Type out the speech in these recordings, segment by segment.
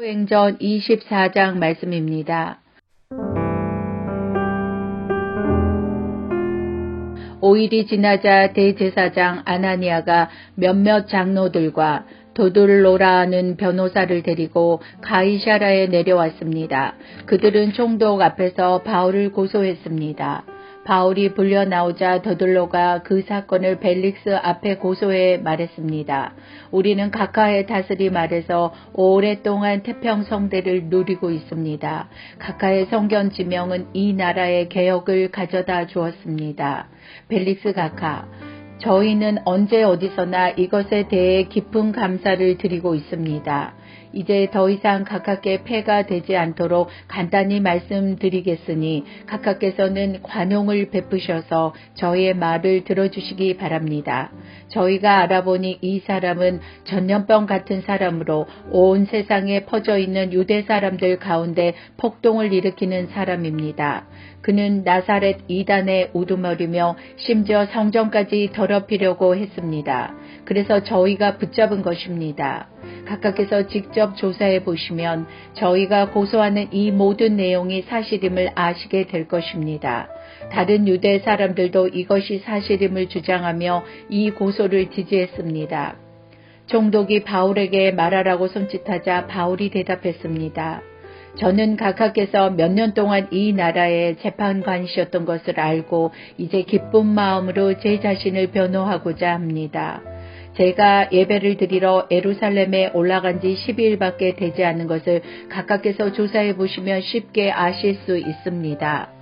사도행전 24장 말씀입니다. 5일이 지나자 대제사장 아나니아가 몇몇 장로들과 도둘로라는 변호사를 데리고 가이사랴에 내려왔습니다. 그들은 총독 앞에서 바울을 고소했습니다. 바울이 불려 나오자 더둘로가 그 사건을 벨릭스 앞에 고소해 말했습니다. 우리는 각하의 다스림 아래서 오랫동안 태평성대를 누리고 있습니다. 각하의 성견 지명은 이 나라의 개혁을 가져다 주었습니다. 벨릭스 각하, 저희는 언제 어디서나 이것에 대해 깊은 감사를 드리고 있습니다. 이제 더 이상 각하께 폐가 되지 않도록 간단히 말씀드리겠으니 각하께서는 관용을 베푸셔서 저희의 말을 들어주시기 바랍니다. 저희가 알아보니 이 사람은 전염병 같은 사람으로 온 세상에 퍼져 있는 유대 사람들 가운데 폭동을 일으키는 사람입니다. 그는 나사렛 이단의 우두머리며 심지어 성전까지 더럽히려고 했습니다. 그래서 저희가 붙잡은 것입니다. 각하께서 직접 조사해 보시면 저희가 고소하는 이 모든 내용이 사실임을 아시게 될 것입니다. 다른 유대 사람들도 이것이 사실임을 주장하며 이 고소를 지지했습니다. 총독이 바울에게 말하라고 손짓하자 바울이 대답했습니다. 저는 각하께서 몇 년 동안 이 나라의 재판관이셨던 것을 알고 이제 기쁜 마음으로 제 자신을 변호하고자 합니다. 제가 예배를 드리러 예루살렘에 올라간 지 12일밖에 되지 않은 것을 각하께서 조사해 보시면 쉽게 아실 수 있습니다.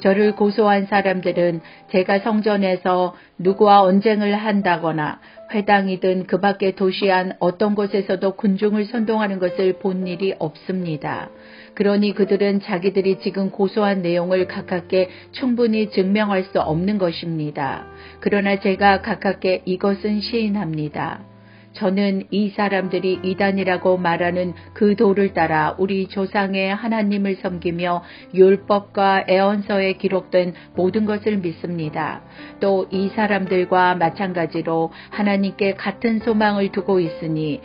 저를 고소한 사람들은 제가 성전에서 누구와 언쟁을 한다거나 회당이든 그 밖의 도시 안 어떤 곳에서도 군중을 선동하는 것을 본 일이 없습니다. 그러니 그들은 자기들이 지금 고소한 내용을 각하께 충분히 증명할 수 없는 것입니다. 그러나 제가 각하께 이것은 시인합니다. 저는 이 사람들이 이단이라고 말하는 그 도를 따라 우리 조상의 하나님을 섬기며 율법과 애언서에 기록된 모든 것을 믿습니다. 또 이 사람들과 마찬가지로 하나님께 같은 소망을 두고 있으니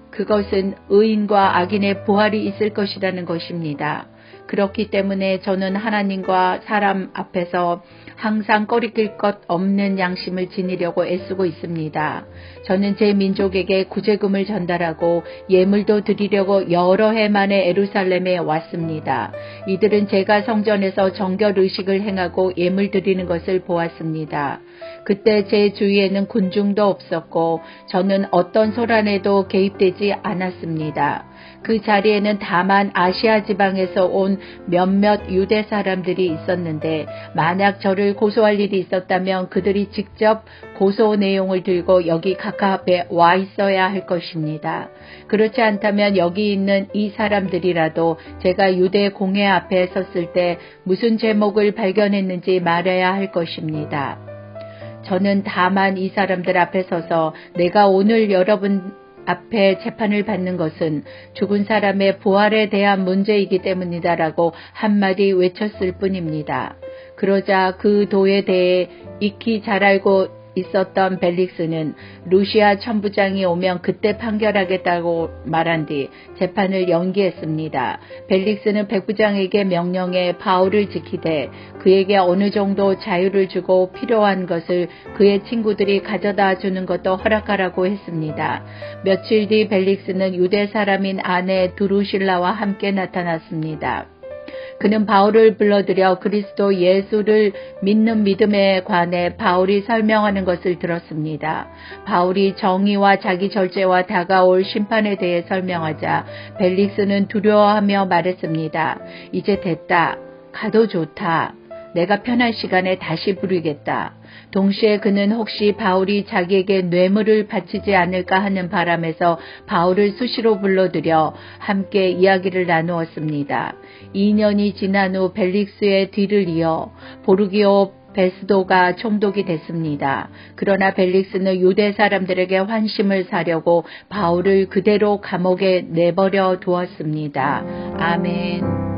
그것은 의인과 악인의 부활이 있을 것이라는 것입니다. 그렇기 때문에 저는 하나님과 사람 앞에서 항상 꺼리낄 것 없는 양심을 지니려고 애쓰고 있습니다. 저는 제 민족에게 구제금을 전달하고 예물도 드리려고 여러 해 만에 예루살렘에 왔습니다. 이들은 제가 성전에서 정결 의식을 행하고 예물 드리는 것을 보았습니다. 그때 제 주위에는 군중도 없었고 저는 어떤 소란에도 개입되지 않았습니다. 그 자리에는 다만 아시아 지방에서 온 몇몇 유대 사람들이 있었는데 만약 저를 고소할 일이 있었다면 그들이 직접 고소 내용을 들고 여기 각하 앞에 와 있어야 할 것입니다. 그렇지 않다면 여기 있는 이 사람들이라도 제가 유대 공회 앞에 섰을 때 무슨 제목을 발견했는지 말해야 할 것입니다. 저는 다만 이 사람들 앞에 서서 내가 오늘 여러분 앞에 재판을 받는 것은 죽은 사람의 부활에 대한 문제이기 때문이다라고 한마디 외쳤을 뿐입니다. 그러자 그 도에 대해 익히 잘 알고 있었던 벨릭스는 루시아 천부장이 오면 그때 판결하겠다고 말한 뒤 재판을 연기했습니다. 벨릭스는 백부장에게 명령해 바울을 지키되 그에게 어느 정도 자유를 주고 필요한 것을 그의 친구들이 가져다 주는 것도 허락하라고 했습니다. 며칠 뒤 벨릭스는 유대 사람인 아내 두루실라와 함께 나타났습니다. 그는 바울을 불러들여 그리스도 예수를 믿는 믿음에 관해 바울이 설명하는 것을 들었습니다. 바울이 정의와 자기 절제와 다가올 심판에 대해 설명하자 벨릭스는 두려워하며 말했습니다. 이제 됐다. 가도 좋다. 내가 편한 시간에 다시 부르겠다. 동시에 그는 혹시 바울이 자기에게 뇌물을 바치지 않을까 하는 바람에서 바울을 수시로 불러들여 함께 이야기를 나누었습니다. 2년이 지난 후 벨릭스의 뒤를 이어 보르기오 베스도가 총독이 됐습니다. 그러나 벨릭스는 유대 사람들에게 환심을 사려고 바울을 그대로 감옥에 내버려 두었습니다. 아멘.